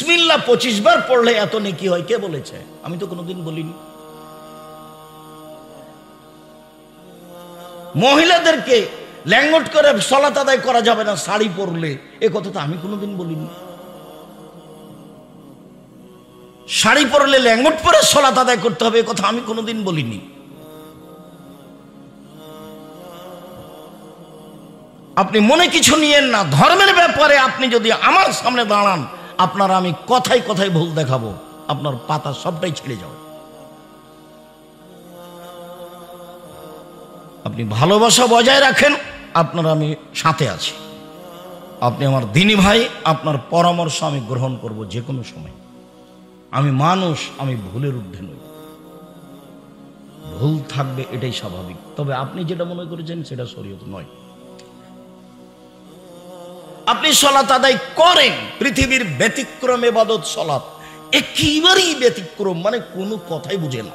বিসমিল্লাহ 25 বার পড়লে এত নেকি হয়, কে বলেছে? আমি তো কোনোদিন বলিনি। মহিলাদেরকে ল্যাঙ্গট করে সালাত আদায় করা যাবে না শাড়ি পরলে, এ কথা তো আমি কোনোদিন বলিনি। শাড়ি পরলে ল্যাঙ্গট পরে সালাত আদায় করতে হবে, এ কথা আমি কোনোদিন বলিনি। আপনি মনে কিছু নিয়েন না, ধর্মের ব্যাপারে আপনি যদি আমার সামনে দাঁড়ান, আপনার আমি কথায় কথায় ভুল দেখাবো, আপনার পাতা সবটাই ছেড়ে যাবে। আপনি ভালোবাসা বজায় রাখেন, আপনার আমি সাথে আছি। আপনি আমার দিনী ভাই, আপনার পরামর্শ আমি গ্রহণ করব যে কোনো সময়। আমি মানুষ, আমি ভুলের ঊর্ধ্বে নই। ভুল থাকবে, এটাই স্বাভাবিক। তবে আপনি যেটা মনে করেছেন সেটা শরীয়ত নয়। আপনি সালাত আদায় করেন, পৃথিবীর ব্যতিক্রম ইবাদত সালাত, একেবারেই ব্যতিক্রম, মানে কোনো কথাই বুঝে না।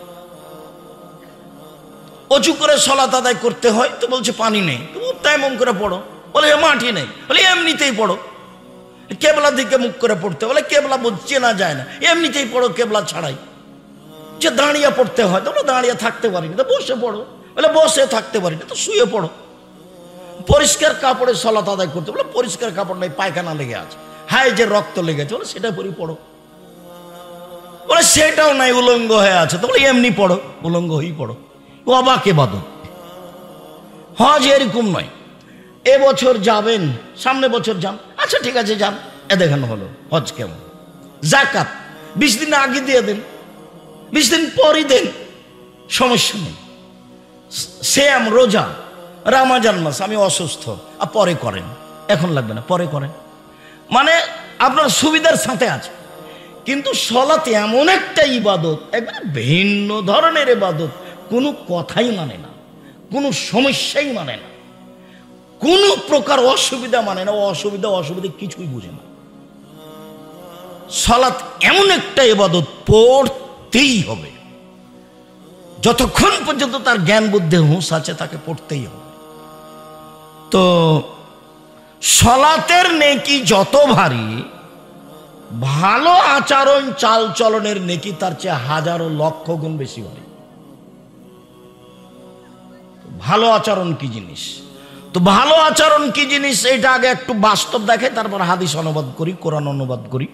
অজু করে সালাত আদায় করতে হয় তো বলছে পানি নেই, তুমি তায়াম্মুম করে পড়ো, বলে মাটি নেই, বলে এমনিতেই পড়ো। কেবলার দিকে মুখ করে পড়তে, বলে কেবলা চেনা যায় না, এমনিতেই পড়ো কেবলা ছাড়াই। যে দাঁড়িয়ে পড়তে হয়, তোমরা দাঁড়িয়ে থাকতে পারিনি তো বসে পড়ো, বলে বসে থাকতে পারিনি তো শুয়ে পড়ো। পরিষ্কার কাপড়ে সালাত আদায় করতে, বলে পরিষ্কার কাপড় নাই, পায়খানা লেগে আছে, হায় যে রক্ত লেগেছে, বলে সেটা পরি পড়ো। বলে সেটাও নাই, উলঙ্গ হয়ে আছে, তো বলে এমনি পড়ো, উলঙ্গ হয়েই পড়ো। অবাক ইবাদত। হজ এরকম নয়, এবছর যাবেন, সামনে বছর যান, আচ্ছা ঠিক আছে যান, এ দেখানো হলো হজ কেমন। যাকাত 20 দিন আগে দিয়ে দেন, 20 দিন পরই দেন, সমস্যা নেই। সিয়াম রোজা, রমজান মাস আমি অসুস্থ, আর পরে করেন, এখন লাগবে না, পরে করেন, মানে আপনার সুবিধার সাথে আছে। কিন্তু সালাত এমন একটা ইবাদত, একবার ভিন্ন ধরনের ইবাদত, কোনো কথাই মানে না, কোনো সমস্যাই মানে না, কোনো প্রকার অসুবিধা মানে না, অসুবিধা কিছুই বুঝে না। সালাত এমন একটা ইবাদত, পড়তেই হবে, যতক্ষণ পর্যন্ত তার জ্ঞান বুদ্ধি হুঁশ আছে তাকে পড়তেই হবে। তো সালাতের নেকি যত ভারী, ভালো আচরণ চাল চলনের নেকি তার চেয়ে হাজারো লক্ষ গুণ বেশি ভারী। ভালো আচরণ কি জিনিস? তো ভালো আচরণ কি জিনিস এটা আগে একটু বাস্তব দেখে, তারপর হাদিস অনুবাদ করি, কোরআন অনুবাদ করি।